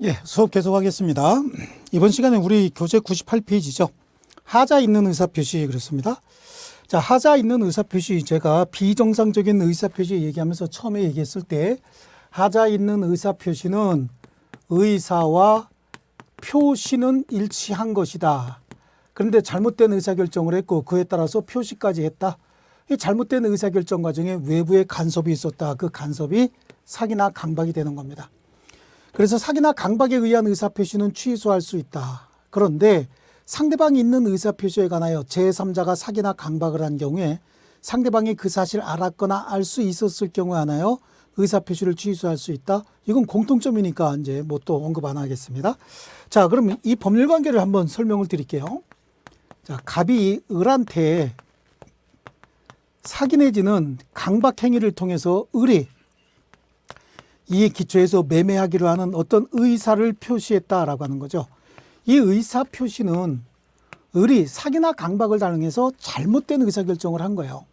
예, 수업 계속하겠습니다. 이번 시간에 우리 교재 98페이지죠. 하자 있는 의사표시 그랬습니다. 자, 하자 있는 의사표시, 제가 비정상적인 의사표시 얘기하면서 처음에 얘기했을 때 하자 있는 의사표시는 의사와 표시는 일치한 것이다. 그런데 잘못된 의사결정을 했고 그에 따라서 표시까지 했다. 이 잘못된 의사결정 과정에 외부의 간섭이 있었다. 그 간섭이 사기나 강박이 되는 겁니다. 그래서 사기나 강박에 의한 의사표시는 취소할 수 있다. 그런데 상대방이 있는 의사표시에 관하여 제3자가 사기나 강박을 한 경우에 상대방이 그 사실을 알았거나 알 수 있었을 경우에 하나요 의사표시를 취소할 수 있다. 이건 공통점이니까 이제 뭐 또 언급 안 하겠습니다. 자, 그러면 이 법률 관계를 한번 설명을 드릴게요. 자, 갑이 을한테 사기 내지는 강박 행위를 통해서 을이 이에 기초해서 매매하기로 하는 어떤 의사를 표시했다라고 하는 거죠. 이 의사 표시는 을이 사기나 강박을 당해서 잘못된 의사결정을 한 거예요.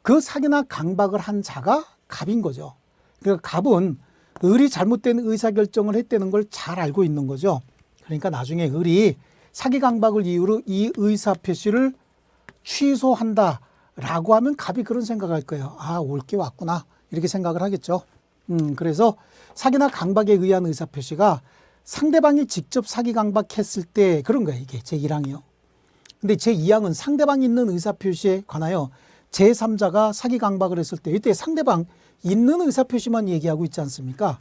그 사기나 강박을 한 자가 갑인 거죠. 그러니까 갑은 을이 잘못된 의사결정을 했다는 걸 잘 알고 있는 거죠. 그러니까 나중에 을이 사기 강박을 이유로 이 의사 표시를 취소한다라고 하면 갑이 그런 생각을 할 거예요. 아, 올 게 왔구나 이렇게 생각을 하겠죠. 그래서 사기나 강박에 의한 의사표시가 상대방이 직접 사기 강박했을 때 그런 거예요. 이게 제1항이요. 근데 제2항은 상대방이 있는 의사표시에 관하여 제3자가 사기 강박을 했을 때 이때 상대방 있는 의사표시만 얘기하고 있지 않습니까?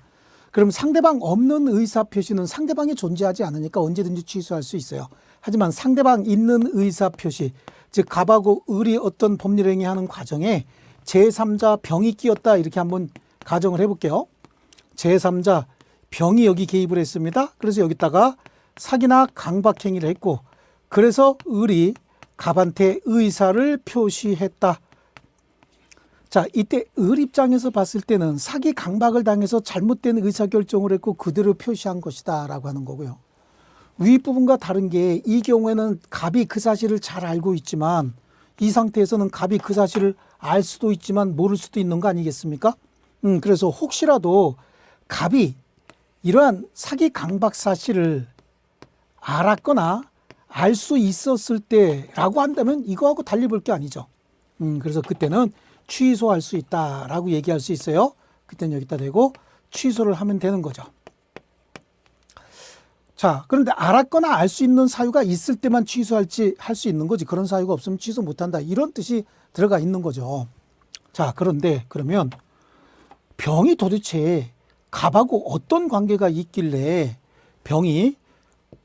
그럼 상대방 없는 의사표시는 상대방이 존재하지 않으니까 언제든지 취소할 수 있어요. 하지만 상대방 있는 의사표시, 즉 갑하고 을이 어떤 법률 행위하는 과정에 제3자 병이 끼었다 이렇게 한번 가정을 해볼게요. 제3자 병이 여기 개입을 했습니다. 그래서 여기다가 사기나 강박 행위를 했고 그래서 을이 갑한테 의사를 표시했다. 자, 이때 을 입장에서 봤을 때는 사기 강박을 당해서 잘못된 의사결정을 했고 그대로 표시한 것이다 라고 하는 거고요. 윗부분과 다른 게 이 경우에는 갑이 그 사실을 잘 알고 있지만 이 상태에서는 갑이 그 사실을 알 수도 있지만 모를 수도 있는 거 아니겠습니까? 그래서 혹시라도 갑이 이러한 사기 강박 사실을 알았거나 알 수 있었을 때라고 한다면 이거하고 달리 볼 게 아니죠. 그래서 그때는 취소할 수 있다라고 얘기할 수 있어요. 그때는 여기다 대고 취소를 하면 되는 거죠. 자, 그런데 알았거나 알 수 있는 사유가 있을 때만 취소할지 할 수 있는 거지 그런 사유가 없으면 취소 못한다 이런 뜻이 들어가 있는 거죠. 자, 그런데 그러면 병이 도대체 갑하고 어떤 관계가 있길래 병이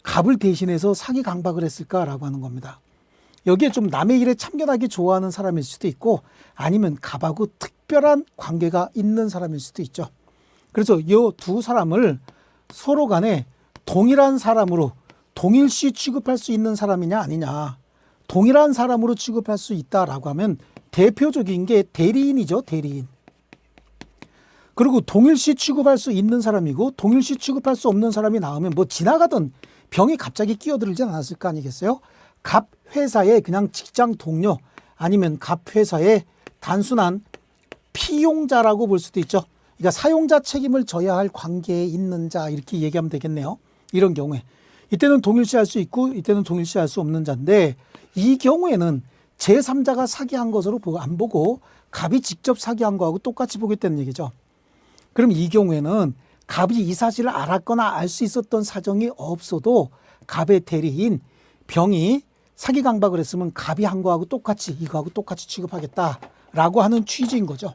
갑을 대신해서 사기 강박을 했을까라고 하는 겁니다. 여기에 좀 남의 일에 참견하기 좋아하는 사람일 수도 있고 아니면 갑하고 특별한 관계가 있는 사람일 수도 있죠. 그래서 이 두 사람을 서로 간에 동일한 사람으로 동일시 취급할 수 있는 사람이냐 아니냐. 동일한 사람으로 취급할 수 있다라고 하면 대표적인 게 대리인이죠. 대리인. 그리고 동일시 취급할 수 있는 사람이고 동일시 취급할 수 없는 사람이 나오면 뭐 지나가던 병이 갑자기 끼어들지 않았을 거 아니겠어요? 갑 회사의 그냥 직장 동료 아니면 갑 회사의 단순한 피용자라고 볼 수도 있죠. 그러니까 사용자 책임을 져야 할 관계에 있는 자 이렇게 얘기하면 되겠네요. 이런 경우에 이때는 동일시할 수 있고 이때는 동일시할 수 없는 자인데 이 경우에는 제3자가 사기한 것으로 안 보고 갑이 직접 사기한 거하고 똑같이 보겠다는 얘기죠. 그럼 이 경우에는 갑이 이 사실을 알았거나 알 수 있었던 사정이 없어도 갑의 대리인 병이 사기 강박을 했으면 갑이 한 거하고 똑같이 이거하고 똑같이 취급하겠다라고 하는 취지인 거죠.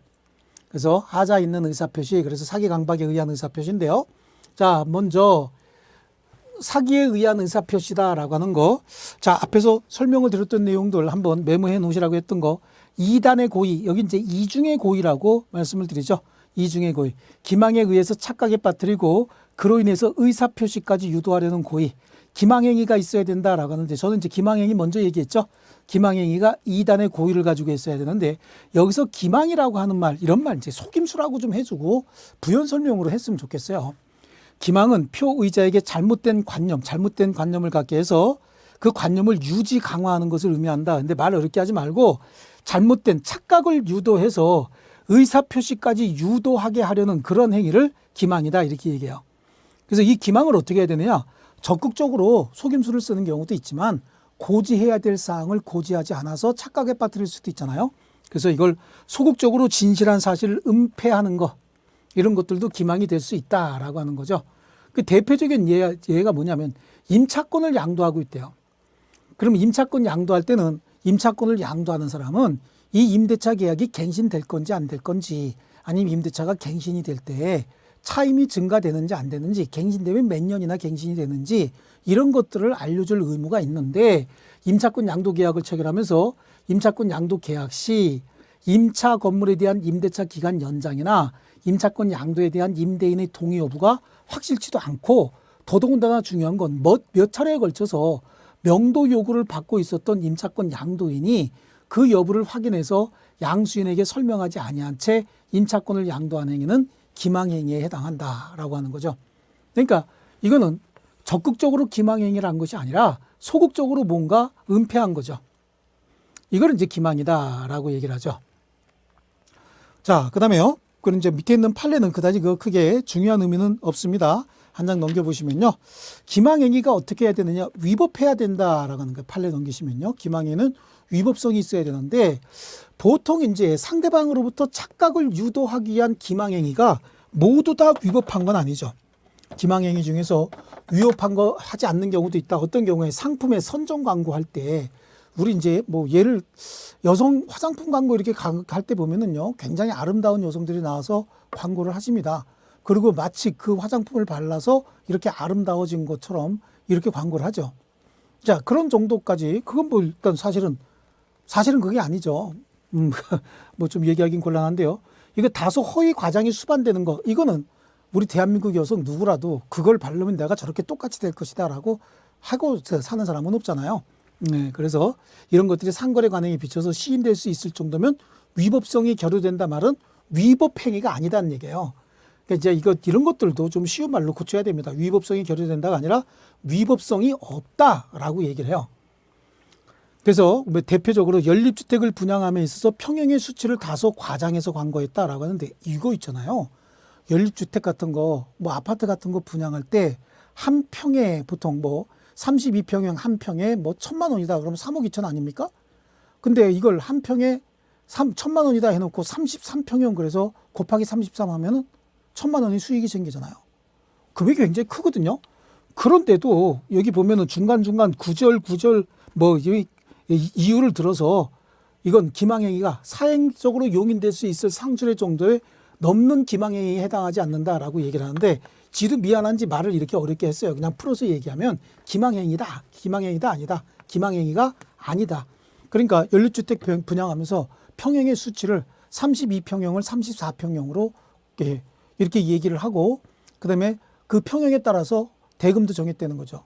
그래서 하자 있는 의사표시, 그래서 사기 강박에 의한 의사표시인데요. 자, 먼저 사기에 의한 의사표시다라고 하는 거. 자, 앞에서 설명을 드렸던 내용들 한번 메모해 놓으시라고 했던 거. 2단의 고의, 여기 이제 이중의 고의라고 말씀을 드리죠. 이중의 고의. 기망에 의해서 착각에 빠뜨리고 그로 인해서 의사표시까지 유도하려는 고의. 기망행위가 있어야 된다라고 하는데 저는 이제 기망행위 먼저 얘기했죠. 기망행위가 2단의 고의를 가지고 있어야 되는데 여기서 기망이라고 하는 말, 이런 말 이제 속임수라고 좀 해주고 부연 설명으로 했으면 좋겠어요. 기망은 표의자에게 잘못된 관념을 갖게 해서 그 관념을 유지 강화하는 것을 의미한다. 근데 말 어렵게 하지 말고 잘못된 착각을 유도해서 의사표시까지 유도하게 하려는 그런 행위를 기망이다 이렇게 얘기해요. 그래서 이 기망을 어떻게 해야 되느냐? 적극적으로 속임수를 쓰는 경우도 있지만 고지해야 될 사항을 고지하지 않아서 착각에 빠뜨릴 수도 있잖아요. 그래서 이걸 소극적으로 진실한 사실을 은폐하는 것, 이런 것들도 기망이 될 수 있다라고 하는 거죠. 그 대표적인 예가 뭐냐면 임차권을 양도하고 있대요. 그럼 임차권 양도할 때는 임차권을 양도하는 사람은 이 임대차 계약이 갱신될 건지 안 될 건지, 아니면 임대차가 갱신이 될 때 차임이 증가되는지 안 되는지, 갱신되면 몇 년이나 갱신이 되는지, 이런 것들을 알려줄 의무가 있는데, 임차권 양도 계약을 체결하면서 임차권 양도 계약 시 임차 건물에 대한 임대차 기간 연장이나 임차권 양도에 대한 임대인의 동의 여부가 확실치도 않고, 더더군다나 중요한 건 몇 차례에 걸쳐서 명도 요구를 받고 있었던 임차권 양도인이 그 여부를 확인해서 양수인에게 설명하지 아니한 채 임차권을 양도한 행위는 기망행위에 해당한다라고 하는 거죠. 그러니까 이거는 적극적으로 기망행위를 한 것이 아니라 소극적으로 뭔가 은폐한 거죠. 이걸 이제 기망이다라고 얘기를 하죠. 자, 그다음에요. 그럼 이제 밑에 있는 판례는 그다지 크게 중요한 의미는 없습니다. 한 장 넘겨보시면요. 기망행위가 어떻게 해야 되느냐? 위법해야 된다라고 하는 거예요. 판례 넘기시면요. 기망행위는 위법성이 있어야 되는데, 보통 이제 상대방으로부터 착각을 유도하기 위한 기망행위가 모두 다 위법한 건 아니죠. 기망행위 중에서 위법한 거 하지 않는 경우도 있다. 어떤 경우에 상품의 선정 광고할 때, 우리 이제 뭐 예를 여성 화장품 광고 이렇게 갈 때 보면은요, 굉장히 아름다운 여성들이 나와서 광고를 하십니다. 그리고 마치 그 화장품을 발라서 이렇게 아름다워진 것처럼 이렇게 광고를 하죠. 자, 그런 정도까지, 그건 뭐 일단 사실은 그게 아니죠. 뭐 좀 얘기하긴 곤란한데요. 이거 다소 허위 과장이 수반되는 거, 이거는 우리 대한민국 여성 누구라도 그걸 바르면 내가 저렇게 똑같이 될 것이다 라고 하고 사는 사람은 없잖아요. 네, 그래서 이런 것들이 상거래 관행에 비춰서 시인될 수 있을 정도면 위법성이 결여된다 말은 위법 행위가 아니다는 얘기예요. 그러니까 이제 이런 것들도 좀 쉬운 말로 고쳐야 됩니다. 위법성이 결여된다가 아니라 위법성이 없다라고 얘기를 해요. 그래서 대표적으로 연립주택을 분양함에 있어서 평형의 수치를 다소 과장해서 광고했다라고 하는데, 이거 있잖아요. 연립주택 같은 거, 뭐 아파트 같은 거 분양할 때 한 평에 보통 뭐 32평형 한 평에 뭐 1,000만 원이다 그러면 3억 2천 아닙니까? 근데 이걸 한 평에 1,000만 원이다 해놓고 33평형 그래서 곱하기 33 하면은 1,000만 원의 수익이 생기잖아요. 금액이 굉장히 크거든요. 그런데도 여기 보면은 중간중간 구절 뭐 이유를 들어서 이건 기망행위가 사행적으로 용인될 수 있을 상술의 정도에 넘는 기망행위에 해당하지 않는다라고 얘기를 하는데, 지도 미안한지 말을 이렇게 어렵게 했어요. 그냥 풀어서 얘기하면 기망행위다, 기망행위다 아니다, 기망행위가 아니다. 그러니까 연립주택 분양하면서 평형의 수치를 32평형을 34평형으로 이렇게 얘기를 하고, 그다음에 그 평형에 따라서 대금도 정했다는 거죠.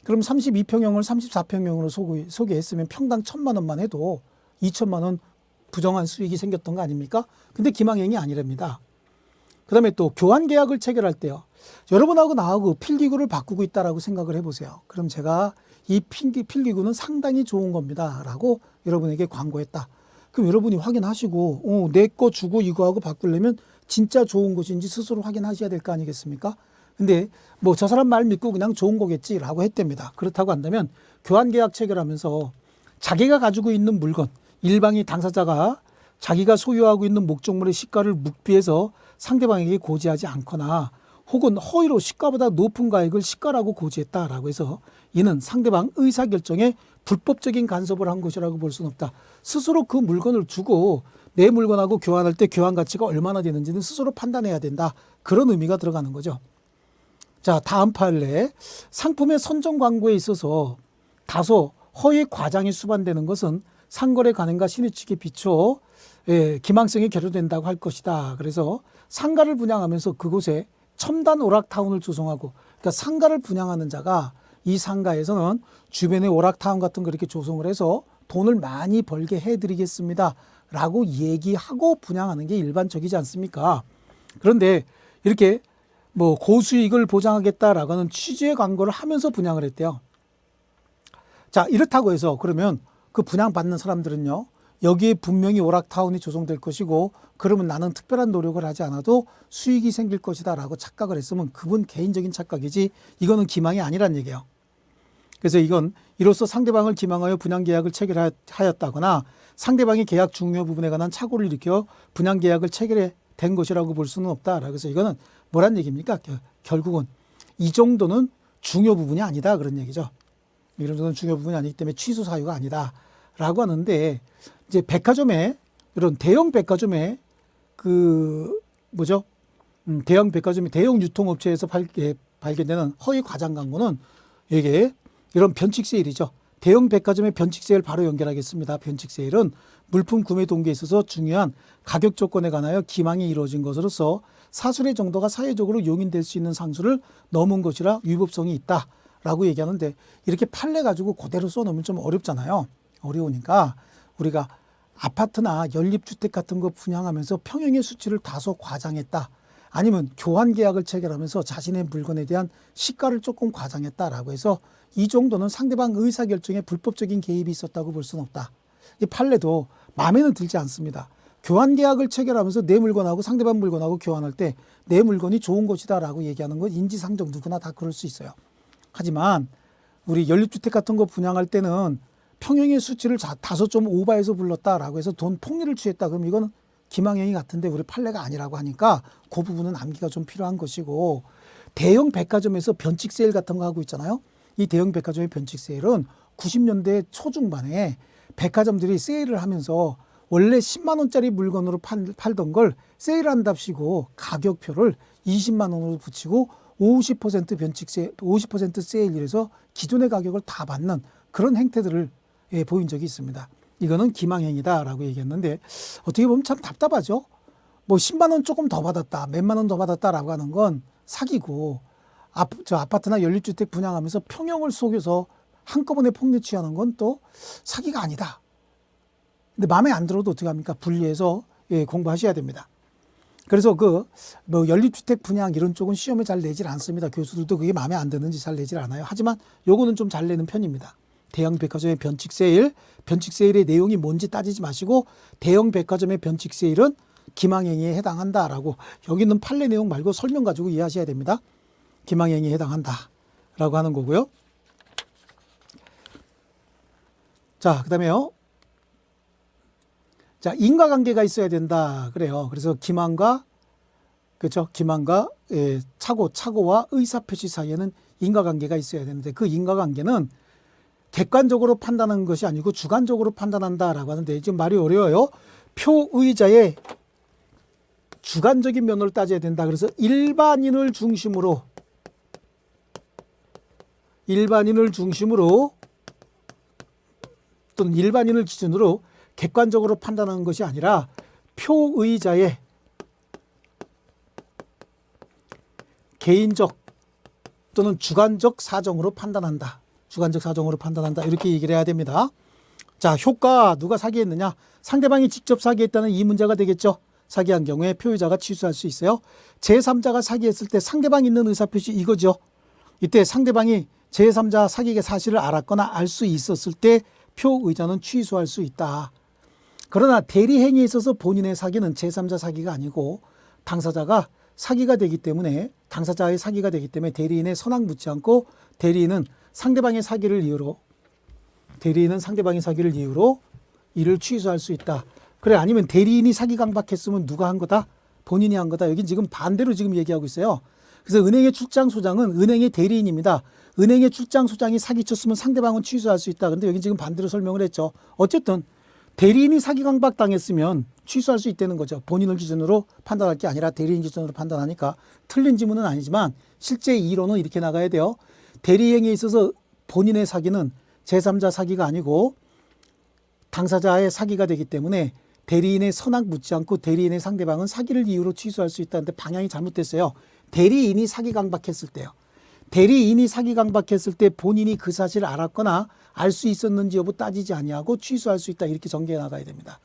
그럼 32평형을 34평형으로 소개했으면 평당 1,000만 원만 해도 2,000만 원 부정한 수익이 생겼던 거 아닙니까? 근데 기망행위 아니랍니다. 그다음에 또 교환 계약을 체결할 때요. 여러분하고 나하고 필기구를 바꾸고 있다라고 생각을 해보세요. 그럼 제가 이 필기구는 상당히 좋은 겁니다 라고 여러분에게 광고했다. 그럼 여러분이 확인하시고 내 거 주고 이거하고 바꾸려면 진짜 좋은 것인지 스스로 확인하셔야 될 거 아니겠습니까? 근데 뭐 저 사람 말 믿고 그냥 좋은 거겠지라고 했답니다. 그렇다고 한다면 교환계약 체결하면서 자기가 가지고 있는 물건, 일방의 당사자가 자기가 소유하고 있는 목적물의 시가를 묵비해서 상대방에게 고지하지 않거나 혹은 허위로 시가보다 높은 가액을 시가라고 고지했다라고 해서 이는 상대방 의사결정에 불법적인 간섭을 한 것이라고 볼 수는 없다. 스스로 그 물건을 주고 내 물건하고 교환할 때 교환 가치가 얼마나 되는지는 스스로 판단해야 된다. 그런 의미가 들어가는 거죠. 자, 다음 판례. 상품의 선정 광고에 있어서 다소 허위 과장이 수반되는 것은 상거래 관행과 신의칙에 비춰 기망성이 결여된다고 할 것이다. 그래서 상가를 분양하면서 그곳에 첨단 오락타운을 조성하고, 그러니까 상가를 분양하는 자가 이 상가에서는 주변에 오락타운 같은 거 이렇게 조성을 해서 돈을 많이 벌게 해드리겠습니다 라고 얘기하고 분양하는 게 일반적이지 않습니까? 그런데 이렇게 뭐 고수익을 보장하겠다라고 하는 취지의 광고를 하면서 분양을 했대요. 자, 이렇다고 해서 그러면 그 분양받는 사람들은요, 여기에 분명히 오락타운이 조성될 것이고 그러면 나는 특별한 노력을 하지 않아도 수익이 생길 것이다 라고 착각을 했으면 그분 개인적인 착각이지 이거는 기망이 아니란 얘기예요. 그래서 이건 이로써 상대방을 기망하여 분양계약을 체결하였다거나 상대방의 계약 중요 부분에 관한 착오를 일으켜 분양계약을 체결된 것이라고 볼 수는 없다. 그래서 이거는 뭐란 얘기입니까? 결국은 이 정도는 중요 부분이 아니다 그런 얘기죠. 이런 정도는 중요 부분이 아니기 때문에 취소 사유가 아니다 라고 하는데 이제 백화점에 이런 대형 백화점에 대형 백화점이 대형 유통업체에서 발견되는 허위 과장 광고는 이게 이런 변칙 세일이죠. 대형 백화점의 변칙 세일 바로 연결하겠습니다. 변칙 세일은 물품 구매 동기에 있어서 중요한 가격 조건에 관하여 기망이 이루어진 것으로서 사술의 정도가 사회적으로 용인될 수 있는 상수를 넘은 것이라 위법성이 있다라고 얘기하는데 이렇게 판례 가지고 그대로 써놓으면 좀 어렵잖아요. 어려우니까 우리가 아파트나 연립주택 같은 거 분양하면서 평형의 수치를 다소 과장했다. 아니면 교환 계약을 체결하면서 자신의 물건에 대한 시가를 조금 과장했다라고 해서 이 정도는 상대방 의사결정에 불법적인 개입이 있었다고 볼 수는 없다. 이 판례도 마음에는 들지 않습니다. 교환 계약을 체결하면서 내 물건하고 상대방 물건하고 교환할 때 내 물건이 좋은 것이다 라고 얘기하는 건 인지상정 누구나 다 그럴 수 있어요. 하지만 우리 연립주택 같은 거 분양할 때는 평형의 수치를 다소 좀 오버해서 불렀다라고 해서 돈 폭리를 취했다. 그럼 이거는 기망행위 같은데 우리 판례가 아니라고 하니까 그 부분은 암기가 좀 필요한 것이고 대형 백화점에서 변칙 세일 같은 거 하고 있잖아요. 이 대형 백화점의 변칙 세일은 90년대 초중반에 백화점들이 세일을 하면서 원래 10만 원짜리 물건으로 팔던 걸 세일한답시고 가격표를 20만 원으로 붙이고 50% 변칙 세일, 50% 세일이라서 기존의 가격을 다 받는 그런 행태들을 보인 적이 있습니다. 이거는 기망행위다라고 얘기했는데 어떻게 보면 참 답답하죠. 뭐 10만 원 조금 더 받았다, 몇만 원 더 받았다라고 하는 건 사기고 저 아파트나 연립주택 분양하면서 평형을 속여서 한꺼번에 폭리 취하는 건 또 사기가 아니다. 근데 마음에 안 들어도 어떻게 합니까? 분리해서 공부하셔야 됩니다. 그래서 뭐 연립주택 분양 이런 쪽은 시험에 잘 내질 않습니다. 교수들도 그게 마음에 안 드는지 잘 내질 않아요. 하지만 요거는 좀 잘 내는 편입니다. 대형 백화점의 변칙 세일의 내용이 뭔지 따지지 마시고 대형 백화점의 변칙 세일은 기망행위에 해당한다라고 여기 있는 판례 내용 말고 설명 가지고 이해하셔야 됩니다. 기망행위에 해당한다라고 하는 거고요. 자, 그다음에요. 자, 인과관계가 있어야 된다 그래요. 그래서 기망과 착오와 의사표시 사이에는 인과관계가 있어야 되는데 그 인과관계는 객관적으로 판단하는 것이 아니고 주관적으로 판단한다라고 하는데 지금 말이 어려워요. 표의자의 주관적인 면을 따져야 된다. 그래서 일반인을 중심으로 또는 일반인을 기준으로 객관적으로 판단하는 것이 아니라 표의자의 개인적 또는 주관적 사정으로 판단한다. 이렇게 얘기를 해야 됩니다. 자, 효과 누가 사기했느냐? 상대방이 직접 사기했다는 이 문제가 되겠죠. 사기한 경우에 표의자가 취소할 수 있어요. 제3자가 사기했을 때 상대방이 있는 의사표시 이거죠. 이때 상대방이 제3자 사기의 사실을 알았거나 알 수 있었을 때 표의자는 취소할 수 있다. 그러나 대리행위에 있어서 본인의 사기는 제3자 사기가 아니고 당사자가 사기가 되기 때문에 당사자의 사기가 되기 때문에 대리인의 선악 묻지 않고 대리인은 상대방의 사기를 이유로 이를 취소할 수 있다. 그래, 아니면 대리인이 사기 강박했으면 누가 한 거다? 본인이 한 거다. 여긴 지금 반대로 지금 얘기하고 있어요. 그래서 은행의 출장소장은 은행의 대리인입니다. 은행의 출장소장이 사기쳤으면 상대방은 취소할 수 있다. 그런데 여기 지금 반대로 설명을 했죠. 어쨌든 대리인이 사기 강박 당했으면 취소할 수 있다는 거죠. 본인을 기준으로 판단할 게 아니라 대리인 기준으로 판단하니까 틀린 지문은 아니지만 실제 이론은 이렇게 나가야 돼요. 대리행위에 있어서 본인의 사기는 제3자 사기가 아니고 당사자의 사기가 되기 때문에 대리인의 선악 묻지 않고 대리인의 상대방은 사기를 이유로 취소할 수 있다는데 방향이 잘못됐어요. 대리인이 사기 강박했을 때요. 대리인이 사기 강박했을 때 본인이 그 사실을 알았거나 알 수 있었는지 여부 따지지 아니하고 취소할 수 있다. 이렇게 전개해 나가야 됩니다.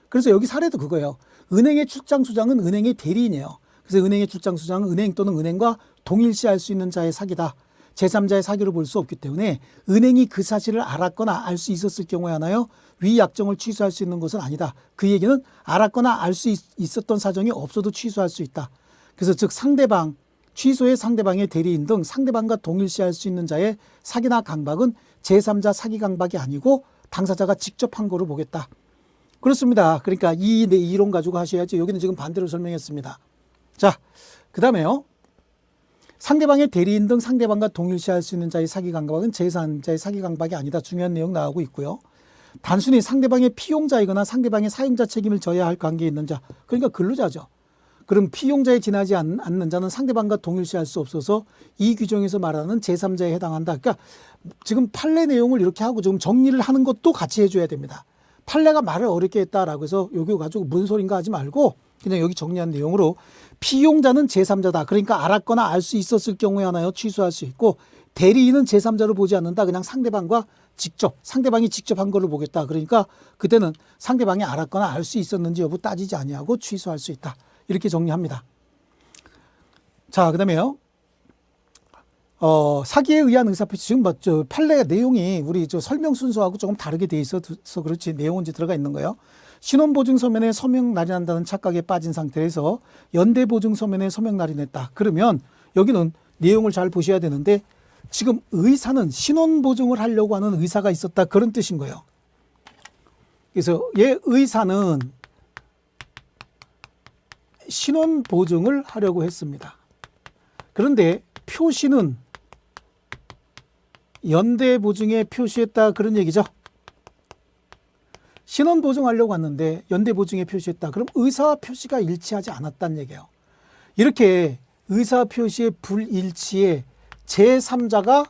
그래서 여기 사례도 그거예요. 은행의 출장소장은 은행의 대리인이에요. 그래서 은행의 출장소장은 은행 또는 은행과 동일시할 수 있는 자의 사기다. 제3자의 사기로 볼 수 없기 때문에 은행이 그 사실을 알았거나 알 수 있었을 경우에 하나요? 위 약정을 취소할 수 있는 것은 아니다. 그 얘기는 알았거나 알 수 있었던 사정이 없어도 취소할 수 있다. 그래서 즉 상대방, 취소의 상대방의 대리인 등 상대방과 동일시할 수 있는 자의 사기나 강박은 제3자 사기 강박이 아니고 당사자가 직접 한 거로 보겠다. 그렇습니다. 그러니까 이 이론 가지고 하셔야지. 여기는 지금 반대로 설명했습니다. 자, 그 다음에요. 상대방의 대리인 등 상대방과 동일시할 수 있는 자의 사기 강박은 제3자의 사기 강박이 아니다. 중요한 내용 나오고 있고요. 단순히 상대방의 피용자이거나 상대방의 사용자 책임을 져야 할 관계에 있는 자, 그러니까 근로자죠. 그럼 피용자에 지나지 않는 자는 상대방과 동일시할 수 없어서 이 규정에서 말하는 제3자에 해당한다. 그러니까 지금 판례 내용을 이렇게 하고 좀 정리를 하는 것도 같이 해줘야 됩니다. 판례가 말을 어렵게 했다라고 해서 여기 가지고 무슨 소린가 하지 말고 그냥 여기 정리한 내용으로 피용자는 제3자다. 그러니까 알았거나 알 수 있었을 경우에 하나요 취소할 수 있고 대리인은 제3자로 보지 않는다. 그냥 상대방과 직접 상대방이 직접 한 걸로 보겠다. 그러니까 그때는 상대방이 알았거나 알 수 있었는지 여부 따지지 아니하고 취소할 수 있다. 이렇게 정리합니다. 자, 그 다음에요. 사기에 의한 의사표시. 지금 판례 내용이 우리 설명 순서하고 조금 다르게 돼 있어서 그렇지 내용은 이제 들어가 있는 거예요. 신원보증 서면에 서명 날인한다는 착각에 빠진 상태에서 연대보증 서면에 서명 날인했다. 그러면 여기는 내용을 잘 보셔야 되는데 지금 의사는 신원보증을 하려고 하는 의사가 있었다. 그런 뜻인 거예요. 그래서 얘 의사는 신원보증을 하려고 했습니다. 그런데 표시는 연대보증에 표시했다. 그런 얘기죠. 신원보증하려고 했는데 연대보증에 표시했다. 그럼 의사와 표시가 일치하지 않았다는 얘기예요. 이렇게 의사 표시의 불일치에 제3자가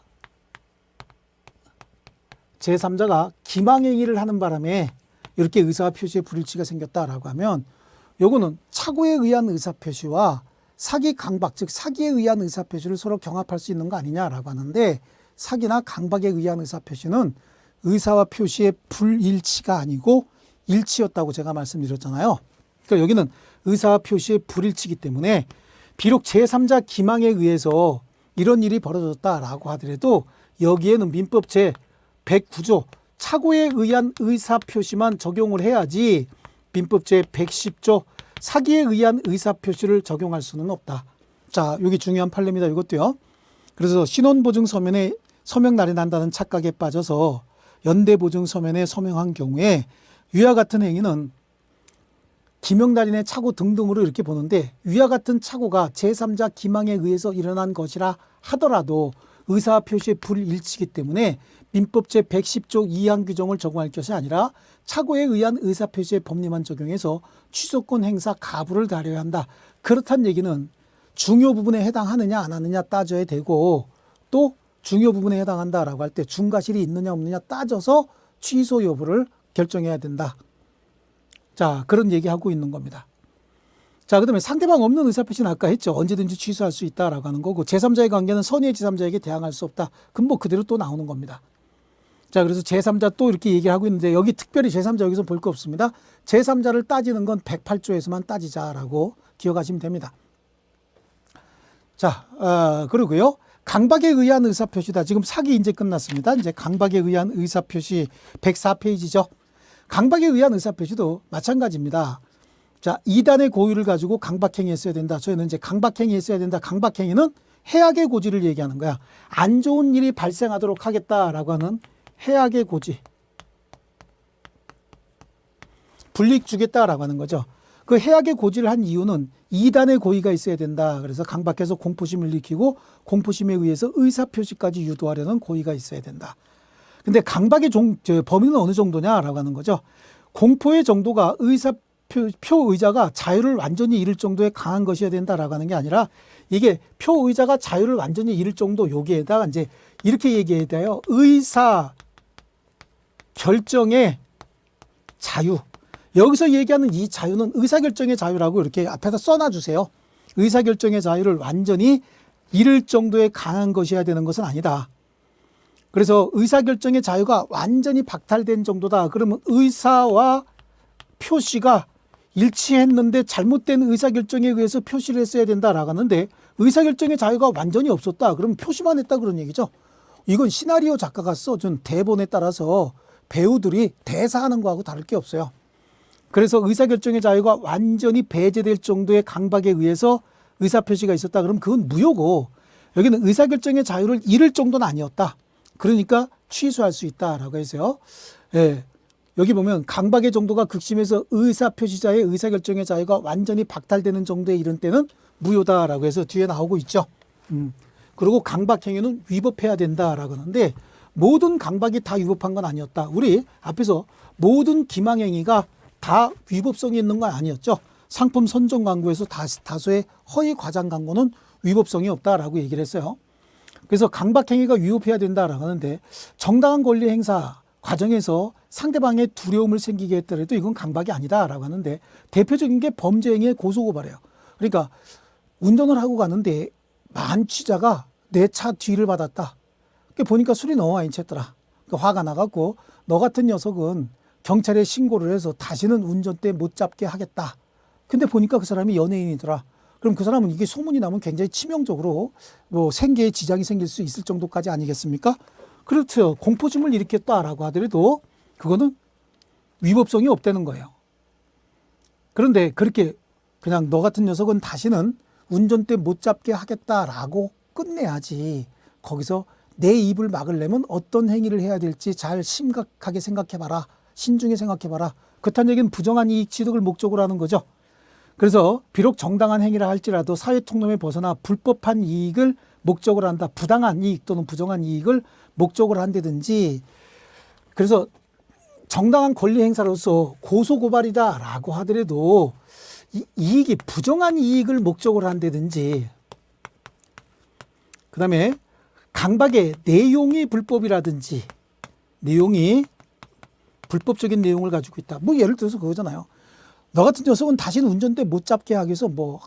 기망행위를 하는 바람에 이렇게 의사 표시의 불일치가 생겼다라고 하면 요거는 착오에 의한 의사표시와 사기 강박, 즉 사기에 의한 의사표시를 서로 경합할 수 있는 거 아니냐라고 하는데 사기나 강박에 의한 의사표시는 의사와 표시의 불일치가 아니고 일치였다고 제가 말씀드렸잖아요. 그러니까 여기는 의사와 표시의 불일치이기 때문에 비록 제3자 기망에 의해서 이런 일이 벌어졌다라고 하더라도 여기에는 민법 제109조 착오에 의한 의사표시만 적용을 해야지 민법 제110조 사기에 의한 의사표시를 적용할 수는 없다. 자, 여기 중요한 판례입니다. 이것도요. 그래서 신원보증 서면에 서명 날인한다는 착각에 빠져서 연대보증 서면에 서명한 경우에 위와 같은 행위는 기명날인의 착오 등등으로 이렇게 보는데 위와 같은 착오가 제3자 기망에 의해서 일어난 것이라 하더라도 의사 표시의 불일치이기 때문에 민법 제110조 2항 규정을 적용할 것이 아니라 착오에 의한 의사 표시의 법리만 적용해서 취소권 행사 가부를 가려야 한다. 그렇다는 얘기는 중요 부분에 해당하느냐 안 하느냐 따져야 되고 또 중요 부분에 해당한다라고 할 때 중과실이 있느냐 없느냐 따져서 취소 여부를 결정해야 된다. 자, 그런 얘기하고 있는 겁니다. 자, 그 다음에 상대방 없는 의사표시는 아까 했죠. 언제든지 취소할 수 있다라고 하는 거고 제3자의 관계는 선의의 제3자에게 대항할 수 없다. 그럼 뭐 그대로 또 나오는 겁니다. 자, 그래서 제3자 또 이렇게 얘기하고 있는데 여기 특별히 제3자 여기서 볼 거 없습니다. 제3자를 따지는 건 108조에서만 따지자라고 기억하시면 됩니다. 자, 그리고요. 강박에 의한 의사표시다. 지금 사기 이제 끝났습니다. 이제 강박에 의한 의사표시 104페이지죠. 강박에 의한 의사표시도 마찬가지입니다. 자, 2단의 고의를 가지고 강박행위 했어야 된다. 저희는 이제 강박행위 했어야 된다. 강박행위는 해악의 고지를 얘기하는 거야. 안 좋은 일이 발생하도록 하겠다라고 하는 해악의 고지. 불이익 주겠다라고 하는 거죠. 그 해악의 고지를 한 이유는 2단의 고의가 있어야 된다. 그래서 강박해서 공포심을 일으키고 공포심에 의해서 의사표시까지 유도하려는 고의가 있어야 된다. 근데 강박의 범위는 어느 정도냐라고 하는 거죠. 공포의 정도가 표의자가 자유를 완전히 잃을 정도의 강한 것이어야 된다라고 하는 게 아니라 이게 표의자가 자유를 완전히 잃을 정도 여기에다가 이제 이렇게 얘기해야 돼요. 의사 결정의 자유. 여기서 얘기하는 이 자유는 의사결정의 자유라고 이렇게 앞에다 써놔주세요. 의사결정의 자유를 완전히 잃을 정도의 강한 것이어야 되는 것은 아니다. 그래서 의사결정의 자유가 완전히 박탈된 정도다. 그러면 의사와 표시가 일치했는데 잘못된 의사결정에 의해서 표시를 했어야 된다라고 하는데 의사결정의 자유가 완전히 없었다. 그러면 표시만 했다 그런 얘기죠. 이건 시나리오 작가가 써준 대본에 따라서 배우들이 대사하는 거하고 다를 게 없어요. 그래서 의사결정의 자유가 완전히 배제될 정도의 강박에 의해서 의사표시가 있었다. 그럼 그건 무효고 여기는 의사결정의 자유를 잃을 정도는 아니었다. 그러니까 취소할 수 있다라고 해서요. 예, 여기 보면 강박의 정도가 극심해서 의사표시자의 의사결정의 자유가 완전히 박탈되는 정도에 이른 때는 무효다라고 해서 뒤에 나오고 있죠. 그리고 강박행위는 위법해야 된다라고 하는데 모든 강박이 다 위법한 건 아니었다. 우리 앞에서 모든 기망행위가 다 위법성이 있는 건 아니었죠. 상품 선정 광고에서 다수의 허위 과장 광고는 위법성이 없다라고 얘기를 했어요. 그래서 강박행위가 위법해야 된다라고 하는데 정당한 권리 행사 과정에서 상대방의 두려움을 생기게 했더라도 이건 강박이 아니다라고 하는데 대표적인 게 범죄 행위의 고소고발이에요. 그러니까 운전을 하고 가는데 만취자가 내 차 뒤를 받았다. 보니까 술이 너무 많이 취했더라. 화가 나갖고 너 같은 녀석은 경찰에 신고를 해서 다시는 운전대 못 잡게 하겠다. 근데 보니까 그 사람이 연예인이더라. 그럼 그 사람은 이게 소문이 나면 굉장히 치명적으로 뭐 생계에 지장이 생길 수 있을 정도까지 아니겠습니까? 그렇죠. 공포심을 일으켰다라고 하더라도 그거는 위법성이 없다는 거예요. 그런데 그렇게 그냥 너 같은 녀석은 다시는 운전대 못 잡게 하겠다라고 끝내야지. 거기서 내 입을 막으려면 어떤 행위를 해야 될지 잘 심각하게 생각해봐라. 신중히 생각해봐라. 그렇다는 얘기는 부정한 이익 취득을 목적으로 하는 거죠. 그래서 비록 정당한 행위라 할지라도 사회통념에 벗어나 불법한 이익을 목적으로 한다. 부당한 이익 또는 부정한 이익을 목적으로 한다든지 그래서 정당한 권리 행사로서 고소고발이다라고 하더라도 이익이 부정한 이익을 목적으로 한다든지 그 다음에 강박의 내용이 불법이라든지 내용이 불법적인 내용을 가지고 있다. 뭐 예를 들어서 그거잖아요. 너 같은 녀석은 다시는 운전대 못 잡게 하기 위해서 뭐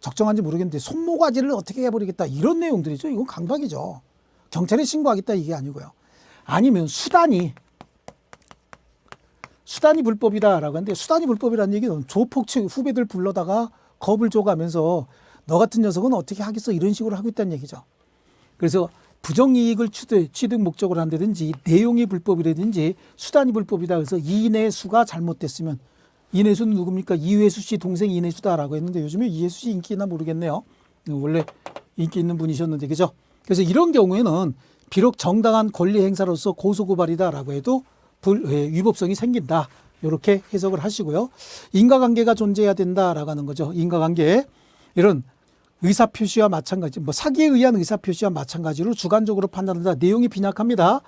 적정한지 모르겠는데 손모가지를 어떻게 해버리겠다. 이런 내용들이죠. 이건 강박이죠. 경찰에 신고하겠다 이게 아니고요. 아니면 수단이 불법이다라고 하는데 수단이 불법이라는 얘기는 조폭 측 후배들 불러다가 겁을 줘가면서 너 같은 녀석은 어떻게 하겠어 이런 식으로 하고 있다는 얘기죠. 그래서 부정이익을 취득 목적으로 한다든지 내용이 불법이라든지 수단이 불법이다. 그래서 이내수가 잘못됐으면 이내수는 누굽니까? 이회수 씨 동생 이내수다라고 했는데 요즘에 이회수 씨 인기 있나 모르겠네요. 원래 인기 있는 분이셨는데 그죠? 그래서 이런 경우에는 비록 정당한 권리 행사로서 고소고발이다라고 해도 위법성이 생긴다. 이렇게 해석을 하시고요. 인과관계가 존재해야 된다라고 하는 거죠. 인과관계. 이런 의사표시와 마찬가지, 사기에 의한 의사표시와 마찬가지로 주관적으로 판단한다. 내용이 빈약합니다.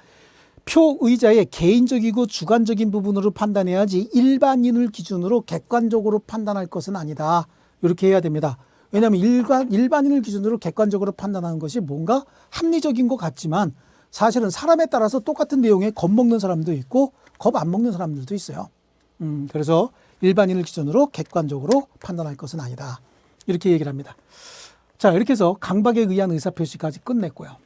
표의자의 개인적이고 주관적인 부분으로 판단해야지 일반인을 기준으로 객관적으로 판단할 것은 아니다. 이렇게 해야 됩니다. 왜냐하면 일반인을 기준으로 객관적으로 판단하는 것이 뭔가 합리적인 것 같지만 사실은 사람에 따라서 똑같은 내용에 겁먹는 사람도 있고 겁 안 먹는 사람들도 있어요. 그래서 일반인을 기준으로 객관적으로 판단할 것은 아니다. 이렇게 얘기를 합니다. 자, 이렇게 해서 강박에 의한 의사표시까지 끝냈고요.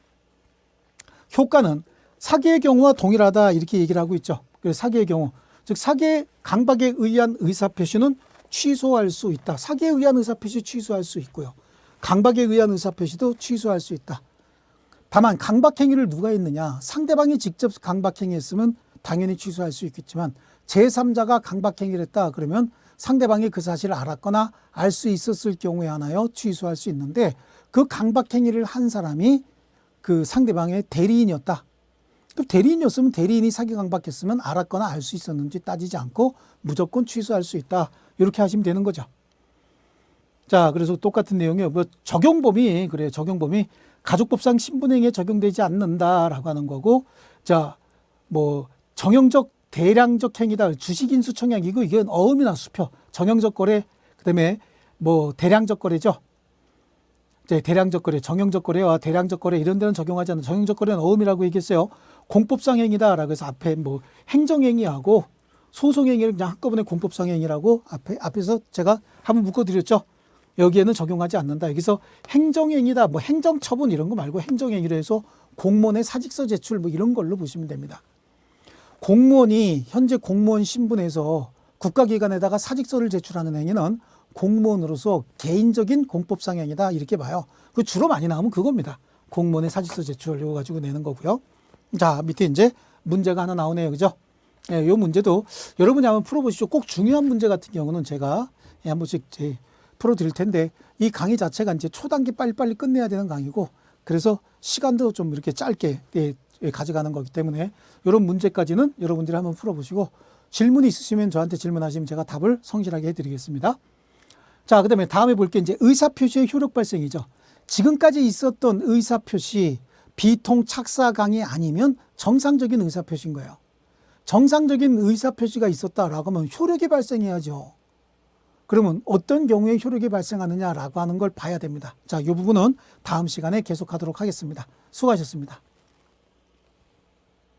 효과는 사기의 경우와 동일하다 이렇게 얘기를 하고 있죠. 그래서 사기의 경우, 즉 강박에 의한 의사표시는 취소할 수 있다. 사기에 의한 의사표시 취소할 수 있고요. 강박에 의한 의사표시도 취소할 수 있다. 다만 강박행위를 누가 했느냐. 상대방이 직접 강박행위했으면 당연히 취소할 수 있겠지만 제3자가 강박행위를 했다. 그러면 상대방이 그 사실을 알았거나 알 수 있었을 경우에 하나여 취소할 수 있는데 그 강박행위를 한 사람이 그 상대방의 대리인이었다. 그 대리인이었으면 대리인이 사기 강박했으면 알았거나 알 수 있었는지 따지지 않고 무조건 취소할 수 있다. 이렇게 하시면 되는 거죠. 자, 그래서 똑같은 내용이에요. 적용범위, 그래요. 적용범위. 가족법상 신분행위에 적용되지 않는다라고 하는 거고, 자, 정형적 대량적 행위다. 주식인수 청약이고 이건 어음이나 수표. 정형적 거래, 그다음에 대량적 거래죠. 이제 대량적 거래, 정형적 거래와 대량적 거래 이런 데는 적용하지 않는 정형적 거래는 어음이라고 얘기했어요. 공법상 행위다라고 해서 앞에 행정행위하고 소송행위를 그냥 한꺼번에 공법상 행위라고 앞에서 제가 한번 묶어드렸죠. 여기에는 적용하지 않는다. 여기서 행정행위다, 행정처분 이런 거 말고 행정행위로 해서 공무원의 사직서 제출 이런 걸로 보시면 됩니다. 공무원이 현재 공무원 신분에서 국가기관에다가 사직서를 제출하는 행위는 공무원으로서 개인적인 공법상행위다 이렇게 봐요. 그 주로 많이 나오면 그겁니다. 공무원의 사직서 제출을 가지고 내는 거고요. 자, 밑에 이제 문제가 하나 나오네요. 그죠? 예, 요 문제도 여러분이 한번 풀어보시죠. 꼭 중요한 문제 같은 경우는 제가 한 번씩 풀어드릴 텐데, 이 강의 자체가 이제 초단기 빨리빨리 끝내야 되는 강의고, 그래서 시간도 좀 이렇게 짧게 가져가는 거기 때문에 이런 문제까지는 여러분들이 한번 풀어보시고, 질문이 있으시면 저한테 질문하시면 제가 답을 성실하게 해드리겠습니다. 자, 그 다음에 다음에 볼 게 이제 의사표시의 효력 발생이죠. 지금까지 있었던 의사표시, 비통착사강이 아니면 정상적인 의사표시인 거예요. 정상적인 의사표시가 있었다라고 하면 효력이 발생해야죠. 그러면 어떤 경우에 효력이 발생하느냐라고 하는 걸 봐야 됩니다. 자, 이 부분은 다음 시간에 계속하도록 하겠습니다. 수고하셨습니다.